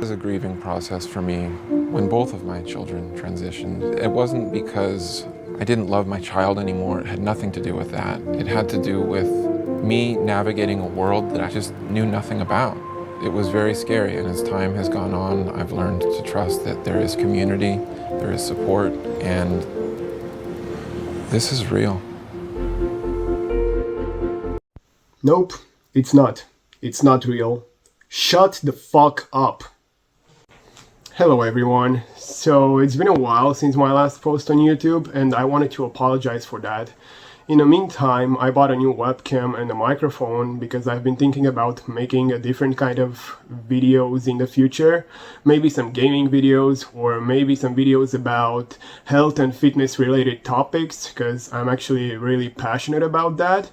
It was a grieving process for me when both of my children transitioned. It wasn't because I didn't love my child anymore. It had nothing to do with that. It had to do with me navigating a world that I just knew nothing about. It was very scary, and as time has gone on, I've learned to trust that there is community, there is support, and this is real. Nope, it's not. It's not real. Shut the fuck up. Hello everyone. So it's been a while since my last post on YouTube and I wanted to apologize for that. In the meantime, I bought a new webcam and a microphone because I've been thinking about making a different kind of videos in the future. Maybe some gaming videos or maybe some videos about health and fitness related topics because I'm actually really passionate about that.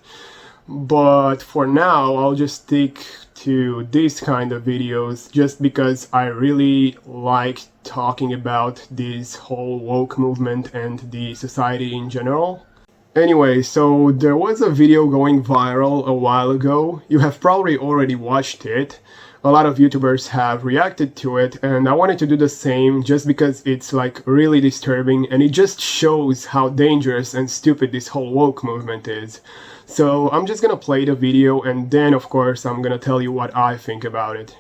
But for now, I'll just stick to this kind of videos just because I really like talking about this whole woke movement and the society in general. Anyway, so there was a video going viral a while ago. You have probably already watched it. A lot of YouTubers have reacted to it, and I wanted to do the same just because it's like really disturbing and it just shows how dangerous and stupid this whole woke movement is. So I'm just gonna play the video and then of course I'm gonna tell you what I think about it.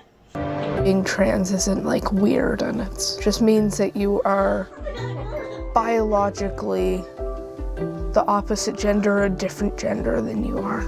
Being trans isn't like weird, and it just means that you are biologically the opposite gender, a different gender than you are.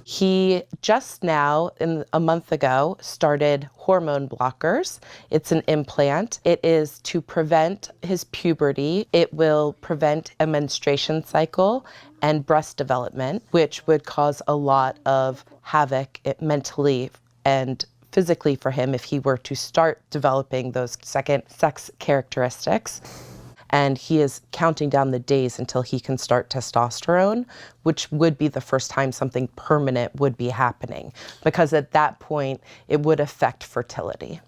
He just now, a month ago, started hormone blockers. It's an implant. It is to prevent his puberty. It will prevent a menstruation cycle and breast development, which would cause a lot of havoc mentally and physically for him if he were to start developing those second sex characteristics. And he is counting down the days until he can start testosterone, which would be the first time something permanent would be happening, because at that point it would affect fertility.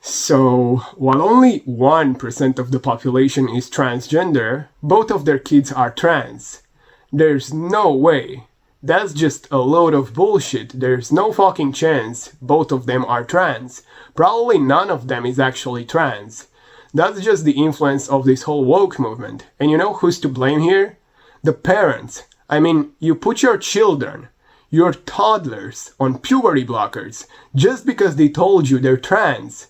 So, while only 1% of the population is transgender, both of their kids are trans. There's no way. That's just a load of bullshit. There's no fucking chance both of them are trans. Probably none of them is actually trans. That's just the influence of this whole woke movement. And you know who's to blame here? The parents. I mean, you put your children, your toddlers, on puberty blockers just because they told you they're trans.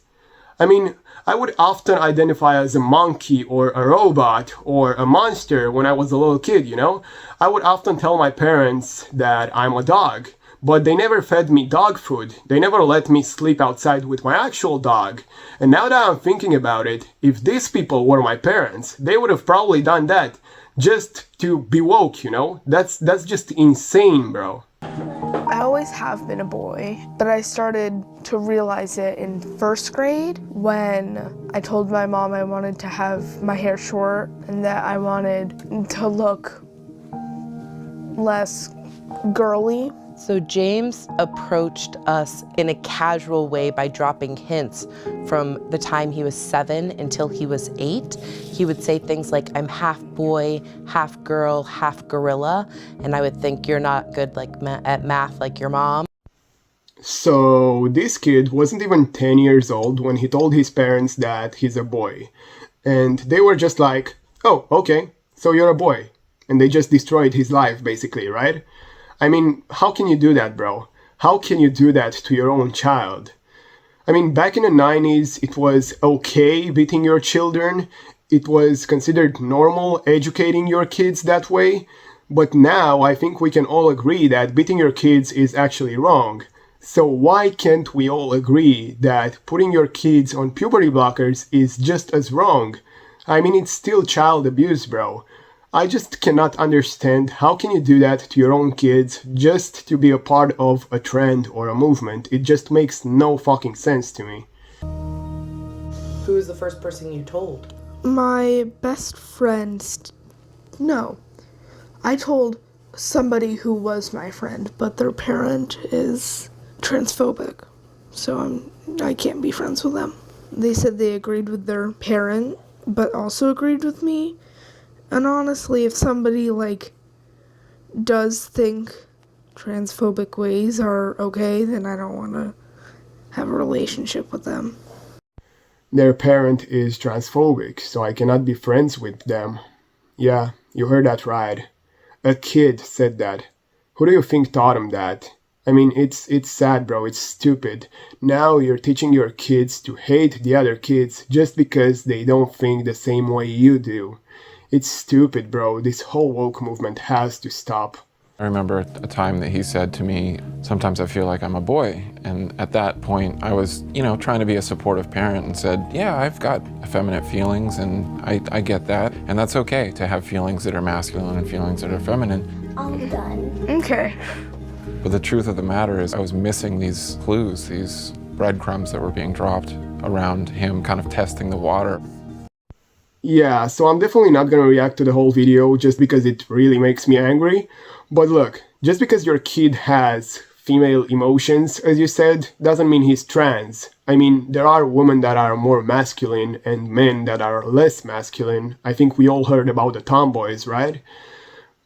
I mean, I would often identify as a monkey or a robot or a monster when I was a little kid, you know? I would often tell my parents that I'm a dog. But they never fed me dog food. They never let me sleep outside with my actual dog. And now that I'm thinking about it, if these people were my parents, they would have probably done that just to be woke, you know? That's just insane, bro. I always have been a boy, but I started to realize it in first grade when I told my mom I wanted to have my hair short and that I wanted to look less girly. So James approached us in a casual way by dropping hints from the time he was 7 until he was 8. He would say things like, I'm half boy, half girl, half gorilla. And I would think, you're not good at math like your mom. So this kid wasn't even 10 years old when he told his parents that he's a boy. And they were just like, oh, okay, so you're a boy. And they just destroyed his life, basically, right? I mean, how can you do that, bro? How can you do that to your own child? I mean, back in the 90s, it was okay beating your children. It was considered normal educating your kids that way. But now, I think we can all agree that beating your kids is actually wrong. So why can't we all agree that putting your kids on puberty blockers is just as wrong? I mean, it's still child abuse, bro. I just cannot understand how can you do that to your own kids just to be a part of a trend or a movement. It just makes no fucking sense to me. Who was the first person you told? My best friend, no. I told somebody who was my friend, but their parent is transphobic, so I can't be friends with them. They said they agreed with their parent, but also agreed with me. And honestly, if somebody, does think transphobic ways are okay, then I don't want to have a relationship with them. Their parent is transphobic, so I cannot be friends with them. Yeah, you heard that right. A kid said that. Who do you think taught him that? I mean, it's sad, bro. It's stupid. Now you're teaching your kids to hate the other kids just because they don't think the same way you do. It's stupid, bro. This whole woke movement has to stop. I remember a time that he said to me, sometimes I feel like I'm a boy. And at that point, I was, trying to be a supportive parent and said, yeah, I've got effeminate feelings and I get that. And that's okay to have feelings that are masculine and feelings that are feminine. I'm done. Okay. But the truth of the matter is I was missing these clues, these breadcrumbs that were being dropped around him, kind of testing the water. Yeah, so I'm definitely not gonna react to the whole video just because it really makes me angry. But look, just because your kid has female emotions, as you said, doesn't mean he's trans. I mean, there are women that are more masculine and men that are less masculine. I think we all heard about the tomboys, right?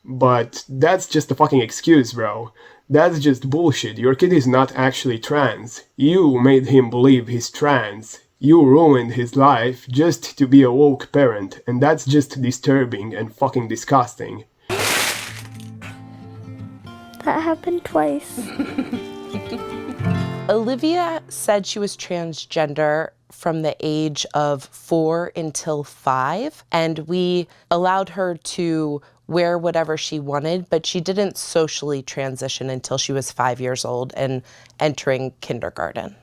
But that's just a fucking excuse, bro. That's just bullshit. Your kid is not actually trans. You made him believe he's trans. You ruined his life just to be a woke parent, and that's just disturbing and fucking disgusting. That happened twice. Olivia said she was transgender from the age of 4 until 5, and we allowed her to wear whatever she wanted, but she didn't socially transition until she was 5 years old and entering kindergarten.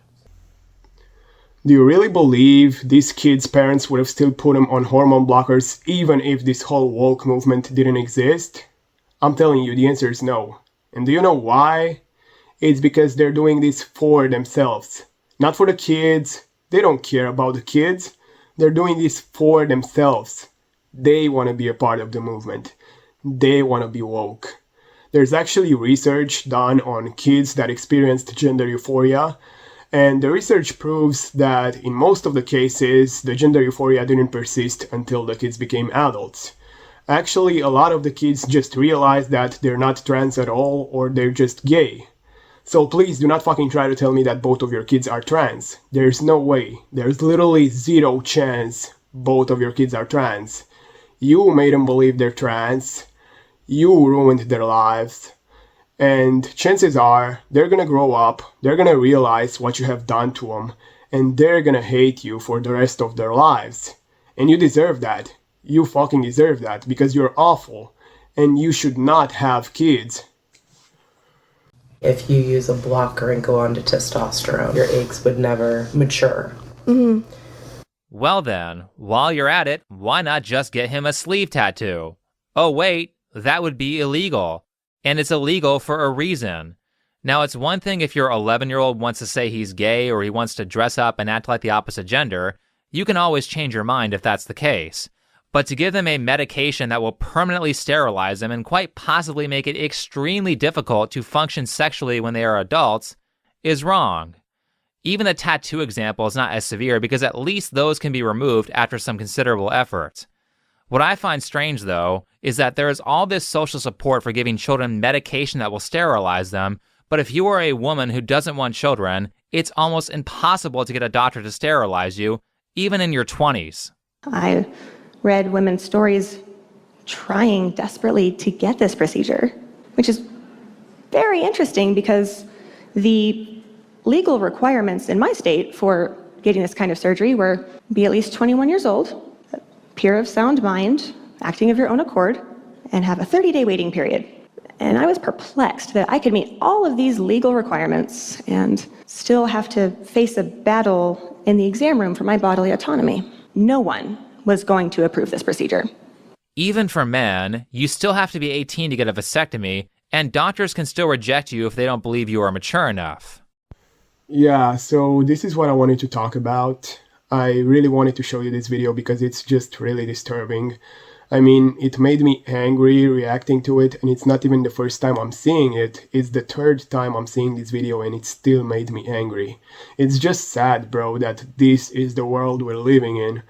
Do you really believe these kids' parents would have still put them on hormone blockers even if this whole woke movement didn't exist? I'm telling you, the answer is no. And do you know why? It's because they're doing this for themselves. Not for the kids. They don't care about the kids. They're doing this for themselves. They want to be a part of the movement. They want to be woke. There's actually research done on kids that experienced gender euphoria, and the research proves that in most of the cases, the gender euphoria didn't persist until the kids became adults. Actually, a lot of the kids just realize that they're not trans at all, or they're just gay. So please do not fucking try to tell me that both of your kids are trans. There's no way. There's literally zero chance both of your kids are trans. You made them believe they're trans. You ruined their lives. And chances are, they're gonna grow up, they're gonna realize what you have done to them, and they're gonna hate you for the rest of their lives. And you deserve that. You fucking deserve that, because you're awful, and you should not have kids. If you use a blocker and go on to testosterone, your eggs would never mature. Well then, while you're at it, why not just get him a sleeve tattoo? Oh wait, that would be illegal. And it's illegal for a reason. Now, it's one thing if your 11-year-old wants to say he's gay or he wants to dress up and act like the opposite gender. You can always change your mind if that's the case. But to give them a medication that will permanently sterilize them and quite possibly make it extremely difficult to function sexually when they are adults is wrong. Even the tattoo example is not as severe because at least those can be removed after some considerable effort. What I find strange, though, is that there is all this social support for giving children medication that will sterilize them, but if you are a woman who doesn't want children, it's almost impossible to get a doctor to sterilize you, even in your 20s. I read women's stories trying desperately to get this procedure, which is very interesting because the legal requirements in my state for getting this kind of surgery were be at least 21 years old, pure of sound mind, acting of your own accord, and have a 30-day waiting period. And I was perplexed that I could meet all of these legal requirements and still have to face a battle in the exam room for my bodily autonomy. No one was going to approve this procedure. Even for men, you still have to be 18 to get a vasectomy, and doctors can still reject you if they don't believe you are mature enough. Yeah, so this is what I wanted to talk about. I really wanted to show you this video because it's just really disturbing. I mean, it made me angry reacting to it, and it's not even the first time I'm seeing it. It's the third time I'm seeing this video, and it still made me angry. It's just sad, bro, that this is the world we're living in.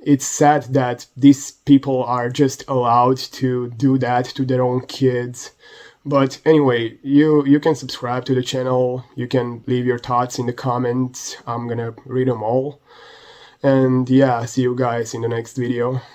It's sad that these people are just allowed to do that to their own kids. But anyway, you can subscribe to the channel, you can leave your thoughts in the comments, I'm gonna read them all. And yeah, see you guys in the next video.